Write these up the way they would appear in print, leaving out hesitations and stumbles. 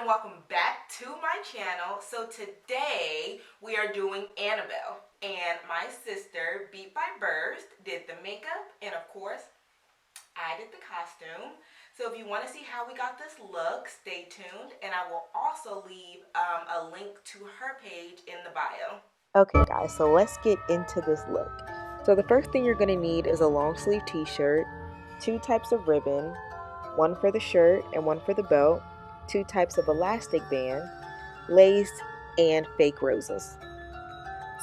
Welcome back to my channel. So today we are doing Annabelle, and my sister Beat.By.Burst did the makeup, and of course I did the costume. So if you want to see how we got this look, stay tuned, and I will also leave a link to her page in the bio. Okay guys, so let's get into this look. So the first thing you're going to need is a long sleeve t-shirt, 2 types of ribbon, one for the shirt and one for the belt, 2 types of elastic band, lace, and fake roses.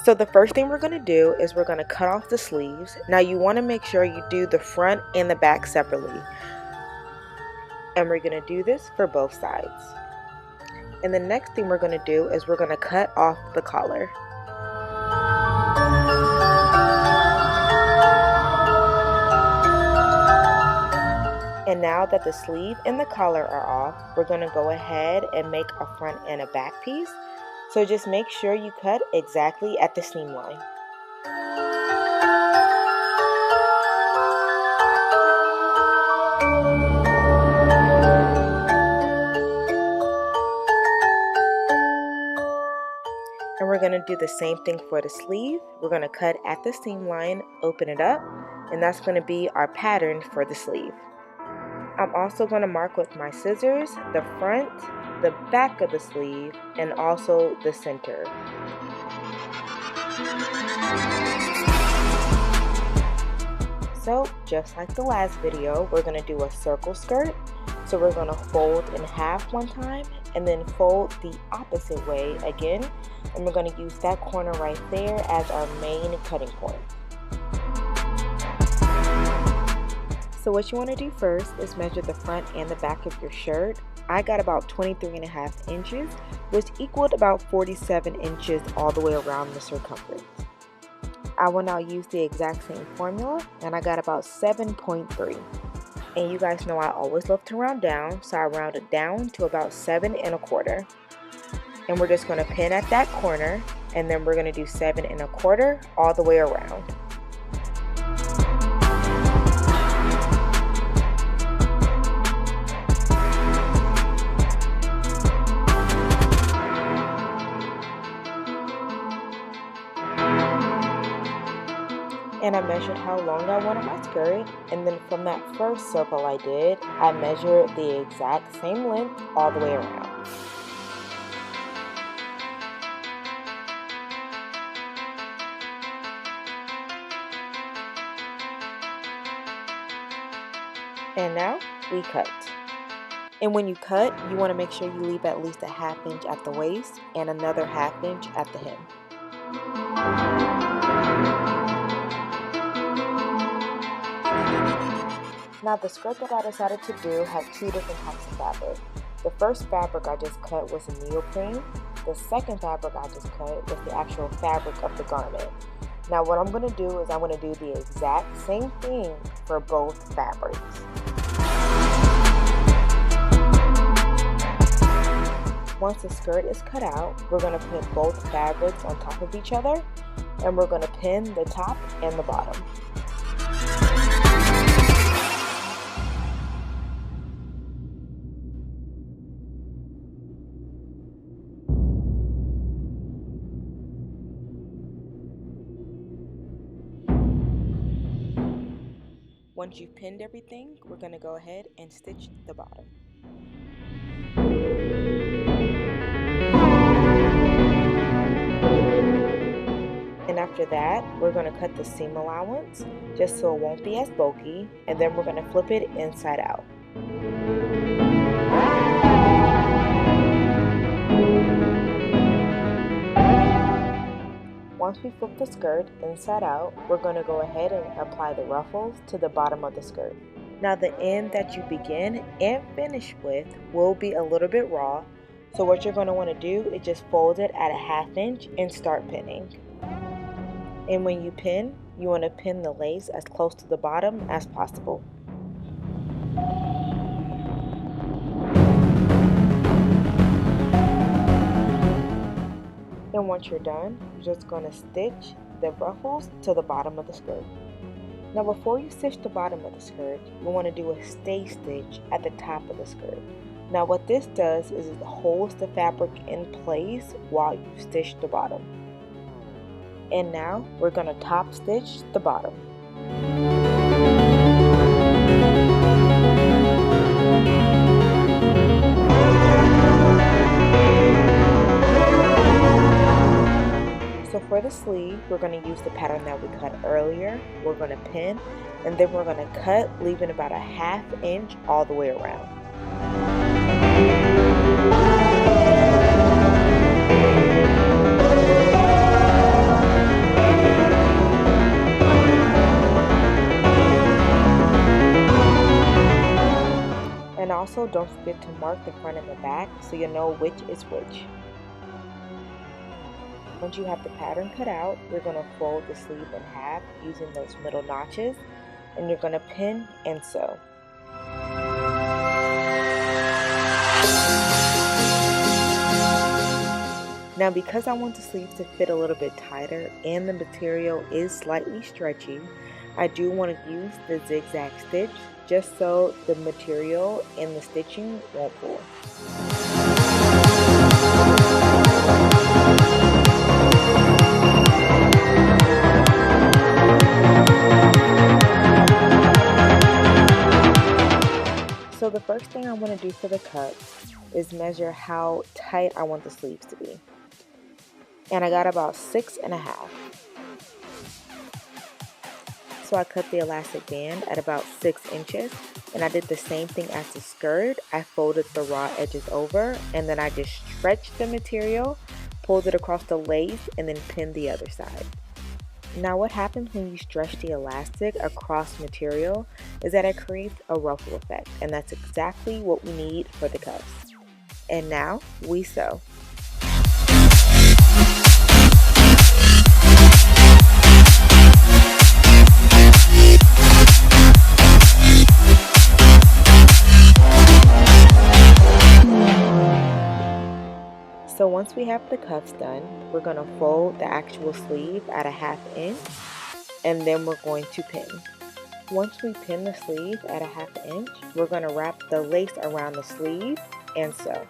So the first thing we're going to do is we're going to cut off the sleeves. Now you want to make sure you do the front and the back separately. And we're going to do this for both sides. And the next thing we're going to do is we're going to cut off the collar. And now that the sleeve and the collar are off, we're going to go ahead and make a front and a back piece. So just make sure you cut exactly at the seam line. And we're going to do the same thing for the sleeve. We're going to cut at the seam line, open it up, and that's going to be our pattern for the sleeve. I'm also going to mark with my scissors the front, the back of the sleeve, and also the center. So just like the last video, we're going to do a circle skirt. So we're going to fold in half one time and then fold the opposite way again. And we're going to use that corner right there as our main cutting point. So what you want to do first is measure the front and the back of your shirt. I got about 23.5 inches, which equaled about 47 inches all the way around the circumference. I will now use the exact same formula, and I got about 7.3. And you guys know I always love to round down, so I rounded down to about 7 1/4. And we're just going to pin at that corner, and then we're going to do 7 1/4 all the way around. And I measured how long I wanted my skirt, and then from that first circle I did, I measured the exact same length all the way around. And now we cut. And when you cut, you want to make sure you leave at least a ½ inch at the waist and another ½ inch at the hem. Now the skirt that I decided to do had 2 different types of fabric. The first fabric I just cut was a neoprene. The second fabric I just cut was the actual fabric of the garment. Now what I'm going to do is I'm going to do the exact same thing for both fabrics. Once the skirt is cut out, we're going to put both fabrics on top of each other, and we're going to pin the top and the bottom. Once you've pinned everything, we're going to go ahead and stitch the bottom. And after that, we're going to cut the seam allowance just so it won't be as bulky, and then we're going to flip it inside out. Once we flip the skirt inside out, we're going to go ahead and apply the ruffles to the bottom of the skirt. Now the end that you begin and finish with will be a little bit raw, so what you're going to want to do is just fold it at a 1/2 inch and start pinning. And when you pin, you want to pin the lace as close to the bottom as possible. And once you're done, you're just going to stitch the ruffles to the bottom of the skirt. Now before you stitch the bottom of the skirt, you want to do a stay stitch at the top of the skirt. Now what this does is it holds the fabric in place while you stitch the bottom. And now we're going to top stitch the bottom. So for the sleeve, we're going to use the pattern that we cut earlier. We're going to pin, and then we're going to cut, leaving about a 1/2 inch all the way around. And also don't forget to mark the front and the back so you know which is which. Once you have the pattern cut out, you're going to fold the sleeve in half using those middle notches, and you're going to pin and sew. Now because I want the sleeves to fit a little bit tighter and the material is slightly stretchy, I do want to use the zigzag stitch just so the material and the stitching won't pull. So the first thing I want to do for the cut is measure how tight I want the sleeves to be. And I got about 6.5. So I cut the elastic band at about 6 inches, and I did the same thing as the skirt. I folded the raw edges over, and then I just stretched the material, pulled it across the lace, and then pinned the other side. Now what happens when you stretch the elastic across material is that it creates a ruffle effect, and that's exactly what we need for the cuffs. And now we sew. So once we have the cuffs done, we're going to fold the actual sleeve at a 1/2 inch, and then we're going to pin. Once we pin the sleeve at a 1/2 inch, we're going to wrap the lace around the sleeve and sew.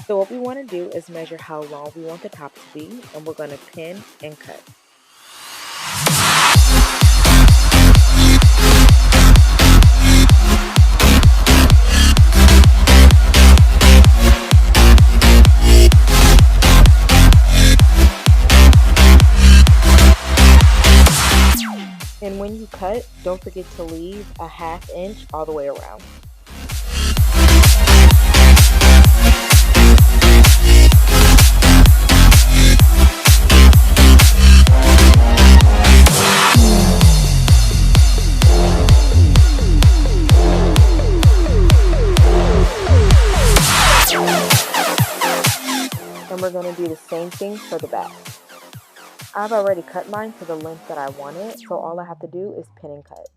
So what we want to do is measure how long we want the top to be, and we're going to pin and cut. And when you cut, don't forget to leave a 1/2 inch all the way around. And we're going to do the same thing for the back. I've already cut mine to the length that I wanted, so all I have to do is pin and cut.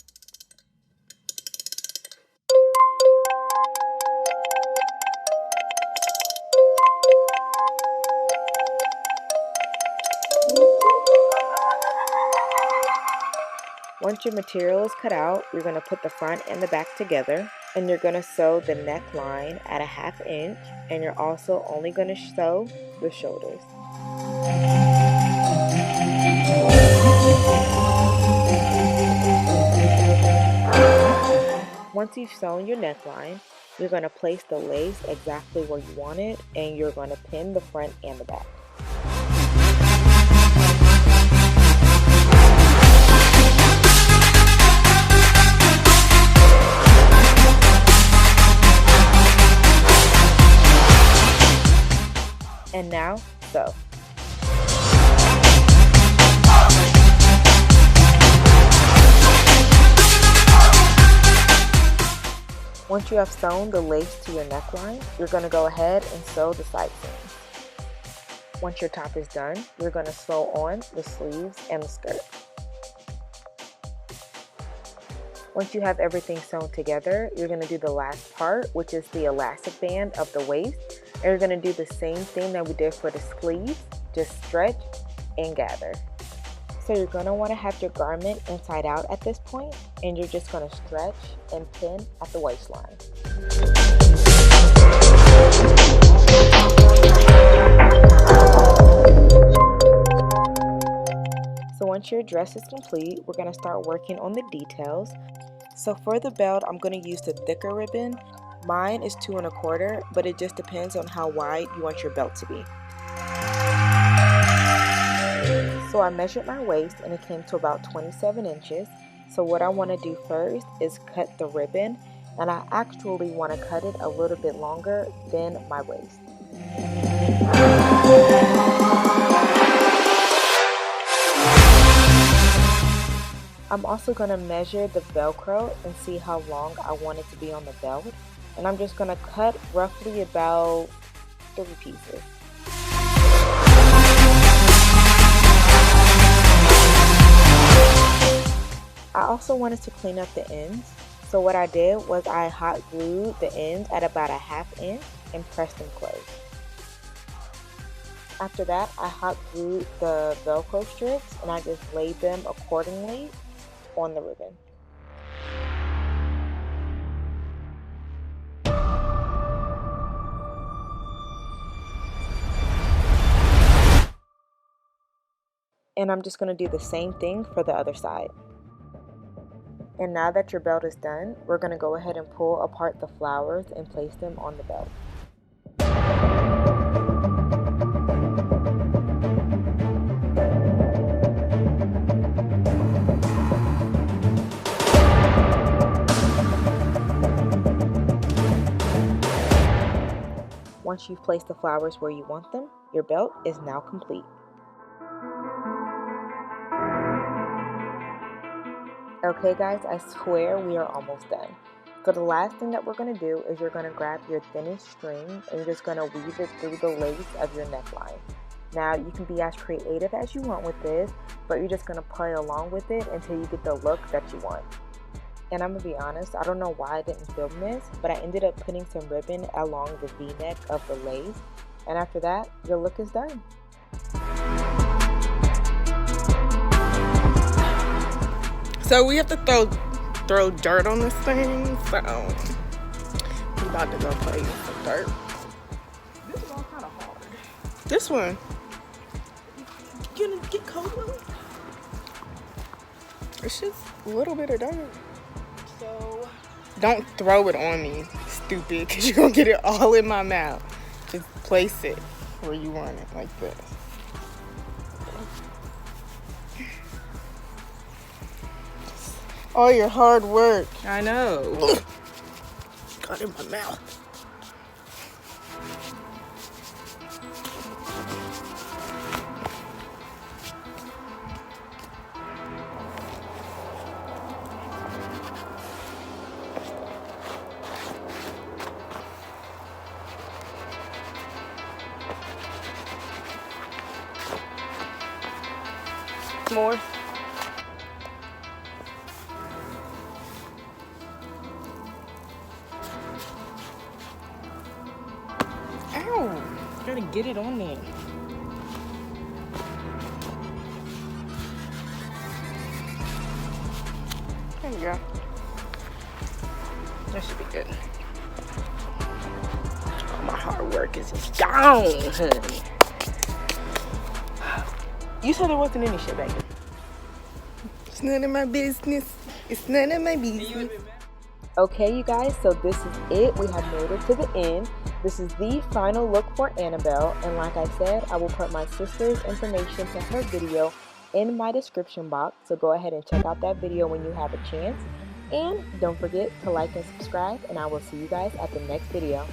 Once your material is cut out, you're going to put the front and the back together, and you're going to sew the neckline at a 1/2 inch, and you're also only going to sew the shoulders. Once you've sewn your neckline, you're going to place the lace exactly where you want it, and you're going to pin the front and the back. And now, sew. Once you have sewn the lace to your neckline, you're going to go ahead and sew the side seams. Once your top is done, you're going to sew on the sleeves and the skirt. Once you have everything sewn together, you're going to do the last part, which is the elastic band of the waist. And you're going to do the same thing that we did for the sleeves, just stretch and gather. So you're going to want to have your garment inside out at this point, and you're just going to stretch and pin at the waistline. So once your dress is complete, we're going to start working on the details. So for the belt, I'm going to use the thicker ribbon. Mine is 2 1/4, but it just depends on how wide you want your belt to be. So I measured my waist and it came to about 27 inches. So what I want to do first is cut the ribbon, and I actually want to cut it a little bit longer than my waist. I'm also going to measure the Velcro and see how long I want it to be on the belt. And I'm just going to cut roughly about 3 pieces. I also wanted to clean up the ends. So what I did was I hot glued the ends at about a 1/2 inch and pressed them closed. After that, I hot glued the Velcro strips and I just laid them accordingly on the ribbon. And I'm just going to do the same thing for the other side. And now that your belt is done, we're going to go ahead and pull apart the flowers and place them on the belt. Once you've placed the flowers where you want them, your belt is now complete. Okay guys, I swear we are almost done. So the last thing that we're going to do is you're going to grab your thinnest string and you're just going to weave it through the lace of your neckline. Now you can be as creative as you want with this, but you're just going to play along with it until you get the look that you want. And I'm going to be honest, I don't know why I didn't film this, but I ended up putting some ribbon along the V-neck of the lace. And after that, your look is done. So we have to throw dirt on this thing, so I'm about to go play with some dirt. This one's kind of hard. This one. You gonna get cold with it? It's just a little bit of dirt. So Don't throw it on me, stupid, because you're going to get it all in my mouth. Just place it where you want it, like this. All your hard work. I know. Got in my mouth. More. Ow! Gotta get it on there. There you go. That should be good. All my hard work is just gone, honey. You said there wasn't any shit back there. It's none of my business. It's none of my business. Okay, you guys, so this is it. We have made it to the end. This is the final look for Annabelle, and like I said, I will put my sister's information to her video in my description box, so go ahead and check out that video when you have a chance. And don't forget to like and subscribe, and I will see you guys at the next video.